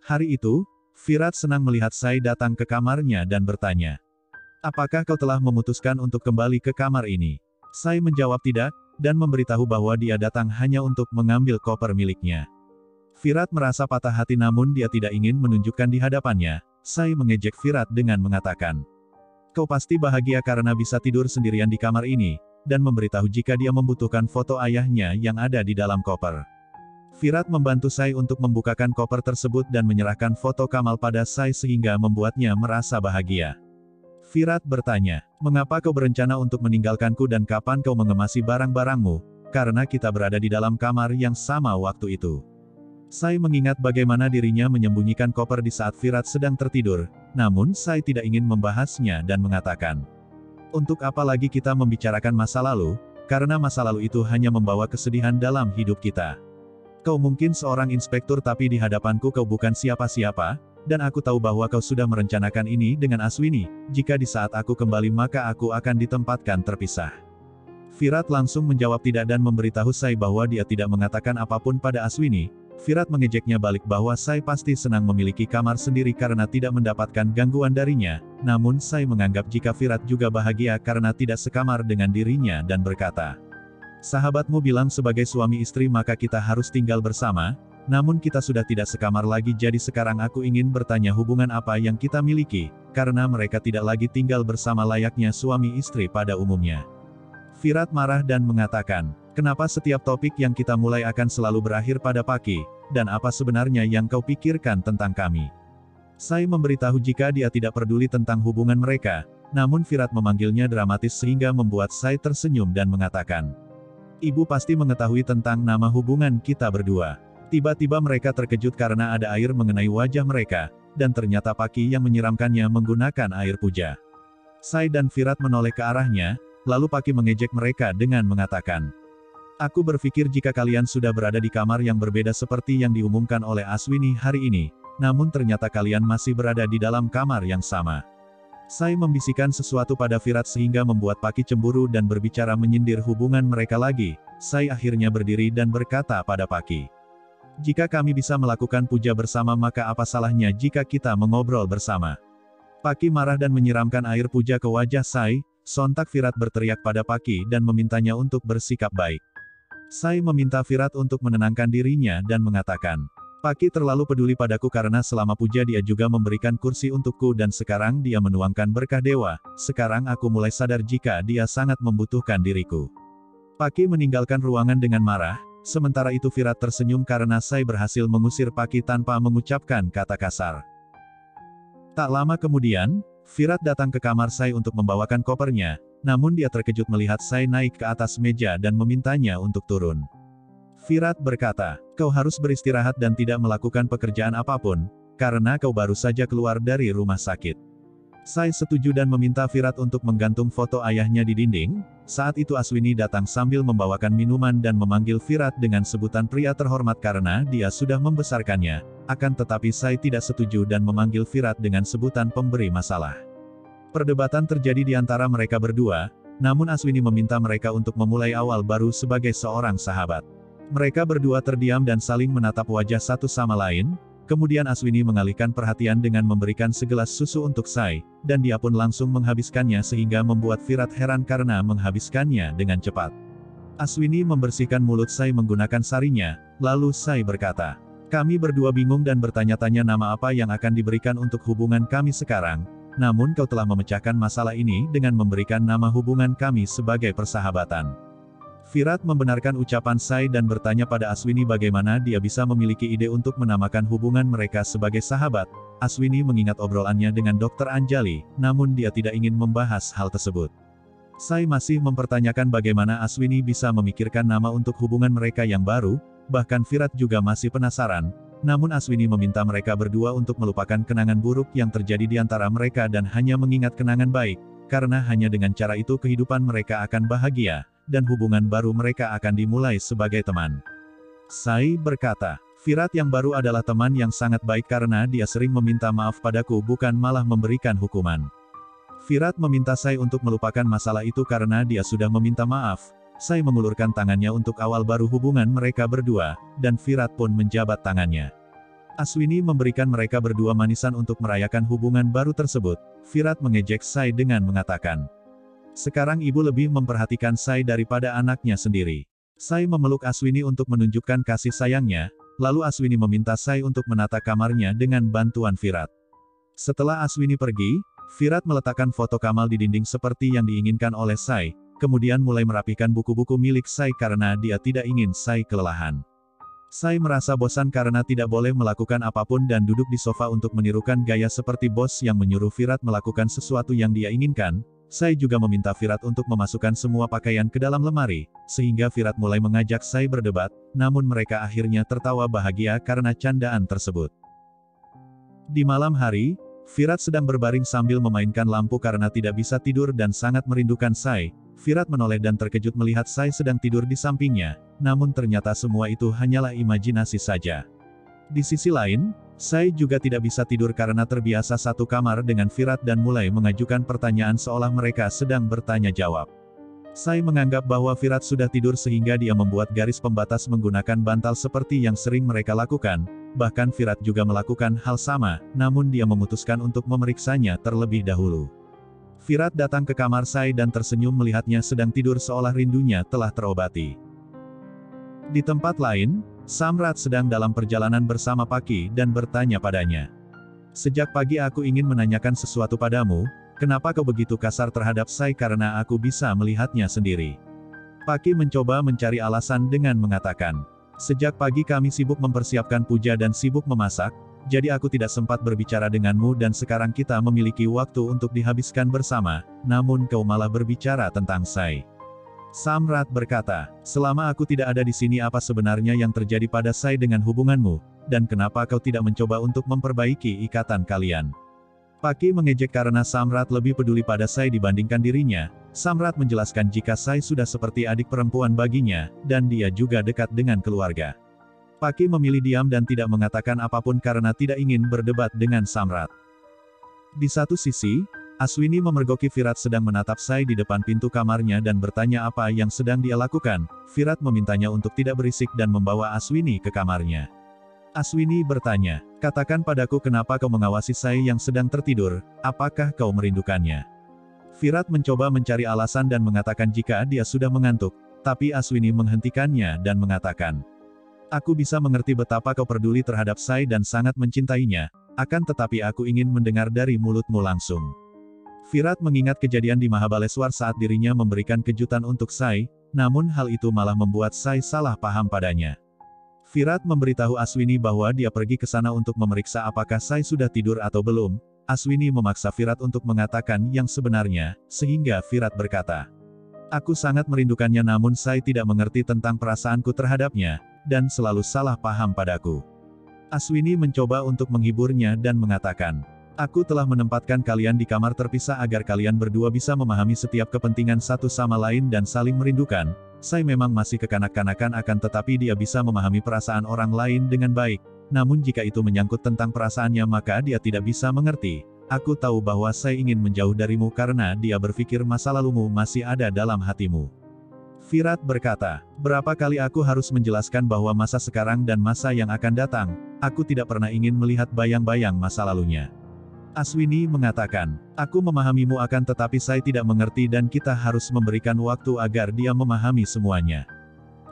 Hari itu, Virat senang melihat Sai datang ke kamarnya dan bertanya, "Apakah kau telah memutuskan untuk kembali ke kamar ini?" Sai menjawab tidak, dan memberitahu bahwa dia datang hanya untuk mengambil koper miliknya. Virat merasa patah hati namun dia tidak ingin menunjukkan di hadapannya. Sai mengejek Virat dengan mengatakan, "Kau pasti bahagia karena bisa tidur sendirian di kamar ini," dan memberitahu jika dia membutuhkan foto ayahnya yang ada di dalam koper. Virat membantu Sai untuk membukakan koper tersebut dan menyerahkan foto Kamal pada Sai sehingga membuatnya merasa bahagia. Virat bertanya, "Mengapa kau berencana untuk meninggalkanku dan kapan kau mengemasi barang-barangmu? Karena kita berada di dalam kamar yang sama waktu itu." Sai mengingat bagaimana dirinya menyembunyikan koper di saat Virat sedang tertidur, namun Sai tidak ingin membahasnya dan mengatakan, "Untuk apa lagi kita membicarakan masa lalu, karena masa lalu itu hanya membawa kesedihan dalam hidup kita. Kau mungkin seorang inspektur tapi di hadapanku kau bukan siapa-siapa, dan aku tahu bahwa kau sudah merencanakan ini dengan Aswini, jika di saat aku kembali maka aku akan ditempatkan terpisah." Virat langsung menjawab tidak dan memberitahu Sai bahwa dia tidak mengatakan apapun pada Aswini. Virat mengejeknya balik bahwa Sai pasti senang memiliki kamar sendiri karena tidak mendapatkan gangguan darinya, namun Sai menganggap jika Virat juga bahagia karena tidak sekamar dengan dirinya dan berkata, "Sahabatmu bilang sebagai suami istri maka kita harus tinggal bersama, namun kita sudah tidak sekamar lagi jadi sekarang aku ingin bertanya hubungan apa yang kita miliki, karena mereka tidak lagi tinggal bersama layaknya suami istri pada umumnya." Virat marah dan mengatakan, "Kenapa setiap topik yang kita mulai akan selalu berakhir pada Paki, dan apa sebenarnya yang kau pikirkan tentang kami?" Sai memberitahu jika dia tidak peduli tentang hubungan mereka, namun Virat memanggilnya dramatis sehingga membuat Sai tersenyum dan mengatakan, "Ibu pasti mengetahui tentang nama hubungan kita berdua." Tiba-tiba mereka terkejut karena ada air mengenai wajah mereka, dan ternyata Paki yang menyiramkannya menggunakan air puja. Sai dan Virat menoleh ke arahnya, lalu Paki mengejek mereka dengan mengatakan, "Aku berpikir jika kalian sudah berada di kamar yang berbeda seperti yang diumumkan oleh Aswini hari ini, namun ternyata kalian masih berada di dalam kamar yang sama." Sai membisikkan sesuatu pada Virat sehingga membuat Paki cemburu dan berbicara menyindir hubungan mereka lagi. Sai akhirnya berdiri dan berkata pada Paki, "Jika kami bisa melakukan puja bersama maka apa salahnya jika kita mengobrol bersama?" Paki marah dan menyiramkan air puja ke wajah Sai. Sontak Virat berteriak pada Paki dan memintanya untuk bersikap baik. Sai meminta Virat untuk menenangkan dirinya dan mengatakan, "Paki terlalu peduli padaku karena selama puja dia juga memberikan kursi untukku dan sekarang dia menuangkan berkah dewa, sekarang aku mulai sadar jika dia sangat membutuhkan diriku." Paki meninggalkan ruangan dengan marah, sementara itu Virat tersenyum karena Sai berhasil mengusir Paki tanpa mengucapkan kata kasar. Tak lama kemudian, Virat datang ke kamar Sai untuk membawakan kopernya, namun dia terkejut melihat Sai naik ke atas meja dan memintanya untuk turun. Virat berkata, "Kau harus beristirahat dan tidak melakukan pekerjaan apapun, karena kau baru saja keluar dari rumah sakit." Sai setuju dan meminta Virat untuk menggantung foto ayahnya di dinding. Saat itu Aswini datang sambil membawakan minuman dan memanggil Virat dengan sebutan pria terhormat karena dia sudah membesarkannya. Akan tetapi Sai tidak setuju dan memanggil Virat dengan sebutan pemberi masalah. Perdebatan terjadi di antara mereka berdua, namun Aswini meminta mereka untuk memulai awal baru sebagai seorang sahabat. Mereka berdua terdiam dan saling menatap wajah satu sama lain. Kemudian Aswini mengalihkan perhatian dengan memberikan segelas susu untuk Sai, dan dia pun langsung menghabiskannya sehingga membuat Virat heran karena menghabiskannya dengan cepat. Aswini membersihkan mulut Sai menggunakan sarinya, lalu Sai berkata, "Kami berdua bingung dan bertanya-tanya nama apa yang akan diberikan untuk hubungan kami sekarang, namun kau telah memecahkan masalah ini dengan memberikan nama hubungan kami sebagai persahabatan." Virat membenarkan ucapan Sai dan bertanya pada Aswini bagaimana dia bisa memiliki ide untuk menamakan hubungan mereka sebagai sahabat. Aswini mengingat obrolannya dengan Dr. Anjali, namun dia tidak ingin membahas hal tersebut. Sai masih mempertanyakan bagaimana Aswini bisa memikirkan nama untuk hubungan mereka yang baru, bahkan Virat juga masih penasaran, namun Aswini meminta mereka berdua untuk melupakan kenangan buruk yang terjadi di antara mereka dan hanya mengingat kenangan baik, karena hanya dengan cara itu kehidupan mereka akan bahagia, dan hubungan baru mereka akan dimulai sebagai teman. Sai berkata, "Virat yang baru adalah teman yang sangat baik karena dia sering meminta maaf padaku bukan malah memberikan hukuman." Virat meminta Sai untuk melupakan masalah itu karena dia sudah meminta maaf. Sai mengulurkan tangannya untuk awal baru hubungan mereka berdua, dan Virat pun menjabat tangannya. Aswini memberikan mereka berdua manisan untuk merayakan hubungan baru tersebut. Virat mengejek Sai dengan mengatakan, "Sekarang ibu lebih memperhatikan Sai daripada anaknya sendiri." Sai memeluk Aswini untuk menunjukkan kasih sayangnya, lalu Aswini meminta Sai untuk menata kamarnya dengan bantuan Virat. Setelah Aswini pergi, Virat meletakkan foto Kamal di dinding seperti yang diinginkan oleh Sai, kemudian mulai merapikan buku-buku milik Sai karena dia tidak ingin Sai kelelahan. Sai merasa bosan karena tidak boleh melakukan apapun dan duduk di sofa untuk menirukan gaya seperti bos yang menyuruh Virat melakukan sesuatu yang dia inginkan. Sai juga meminta Virat untuk memasukkan semua pakaian ke dalam lemari, sehingga Virat mulai mengajak Sai berdebat, namun mereka akhirnya tertawa bahagia karena candaan tersebut. Di malam hari, Virat sedang berbaring sambil memainkan lampu karena tidak bisa tidur dan sangat merindukan Sai. Virat menoleh dan terkejut melihat Sai sedang tidur di sampingnya, namun ternyata semua itu hanyalah imajinasi saja. Di sisi lain, Sai juga tidak bisa tidur karena terbiasa satu kamar dengan Virat dan mulai mengajukan pertanyaan seolah mereka sedang bertanya jawab. Sai menganggap bahwa Virat sudah tidur sehingga dia membuat garis pembatas menggunakan bantal seperti yang sering mereka lakukan, bahkan Virat juga melakukan hal sama, namun dia memutuskan untuk memeriksanya terlebih dahulu. Virat datang ke kamar Sai dan tersenyum melihatnya sedang tidur seolah rindunya telah terobati. Di tempat lain, Samrat sedang dalam perjalanan bersama Paki dan bertanya padanya. "Sejak pagi aku ingin menanyakan sesuatu padamu, kenapa kau begitu kasar terhadap Sai karena aku bisa melihatnya sendiri?" Paki mencoba mencari alasan dengan mengatakan, "Sejak pagi kami sibuk mempersiapkan puja dan sibuk memasak, jadi aku tidak sempat berbicara denganmu dan sekarang kita memiliki waktu untuk dihabiskan bersama, namun kau malah berbicara tentang Sai." Samrat berkata, "Selama aku tidak ada di sini apa sebenarnya yang terjadi pada Sai dengan hubunganmu, dan kenapa kau tidak mencoba untuk memperbaiki ikatan kalian?" Paki mengejek karena Samrat lebih peduli pada Sai dibandingkan dirinya. Samrat menjelaskan jika Sai sudah seperti adik perempuan baginya, dan dia juga dekat dengan keluarga. Paki memilih diam dan tidak mengatakan apapun karena tidak ingin berdebat dengan Samrat. Di satu sisi, Aswini memergoki Virat sedang menatap Sai di depan pintu kamarnya dan bertanya apa yang sedang dia lakukan. Virat memintanya untuk tidak berisik dan membawa Aswini ke kamarnya. Aswini bertanya, "Katakan padaku kenapa kau mengawasi Sai yang sedang tertidur, apakah kau merindukannya?" Virat mencoba mencari alasan dan mengatakan jika dia sudah mengantuk, tapi Aswini menghentikannya dan mengatakan, "Aku bisa mengerti betapa kau peduli terhadap Sai dan sangat mencintainya, akan tetapi aku ingin mendengar dari mulutmu langsung." Virat mengingat kejadian di Mahabaleswar saat dirinya memberikan kejutan untuk Sai, namun hal itu malah membuat Sai salah paham padanya. Virat memberitahu Aswini bahwa dia pergi ke sana untuk memeriksa apakah Sai sudah tidur atau belum. Aswini memaksa Virat untuk mengatakan yang sebenarnya, sehingga Virat berkata, "Aku sangat merindukannya namun Sai tidak mengerti tentang perasaanku terhadapnya, dan selalu salah paham padaku." Aswini mencoba untuk menghiburnya dan mengatakan, "Aku telah menempatkan kalian di kamar terpisah agar kalian berdua bisa memahami setiap kepentingan satu sama lain dan saling merindukan. Sai memang masih kekanak-kanakan akan tetapi dia bisa memahami perasaan orang lain dengan baik. Namun jika itu menyangkut tentang perasaannya maka dia tidak bisa mengerti. Aku tahu bahwa Sai ingin menjauh darimu karena dia berpikir masa lalumu masih ada dalam hatimu." Virat berkata, "Berapa kali aku harus menjelaskan bahwa masa sekarang dan masa yang akan datang, aku tidak pernah ingin melihat bayang-bayang masa lalunya." Aswini mengatakan, "Aku memahamimu akan tetapi Sai tidak mengerti dan kita harus memberikan waktu agar dia memahami semuanya."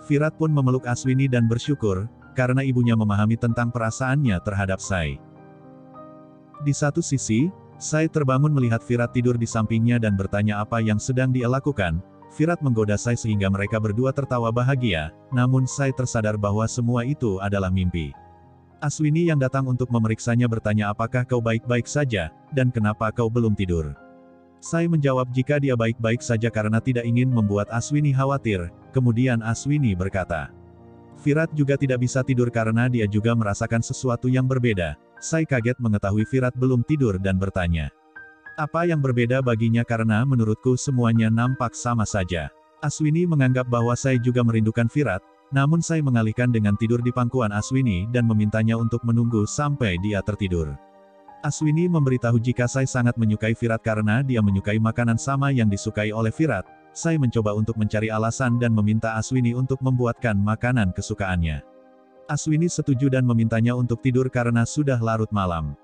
Virat pun memeluk Aswini dan bersyukur, karena ibunya memahami tentang perasaannya terhadap Sai. Di satu sisi, Sai terbangun melihat Virat tidur di sampingnya dan bertanya apa yang sedang dia lakukan. Virat menggoda Sai sehingga mereka berdua tertawa bahagia, namun Sai tersadar bahwa semua itu adalah mimpi. Aswini yang datang untuk memeriksanya bertanya apakah kau baik-baik saja, dan kenapa kau belum tidur. Sai menjawab jika dia baik-baik saja karena tidak ingin membuat Aswini khawatir, kemudian Aswini berkata, "Virat juga tidak bisa tidur karena dia juga merasakan sesuatu yang berbeda." Sai kaget mengetahui Virat belum tidur dan bertanya, apa yang berbeda baginya karena menurutku semuanya nampak sama saja. Aswini menganggap bahwa Sai juga merindukan Virat, namun Sai mengalihkan dengan tidur di pangkuan Aswini dan memintanya untuk menunggu sampai dia tertidur. Aswini memberitahu jika Sai sangat menyukai Virat karena dia menyukai makanan sama yang disukai oleh Virat. Sai mencoba untuk mencari alasan dan meminta Aswini untuk membuatkan makanan kesukaannya. Aswini setuju dan memintanya untuk tidur karena sudah larut malam.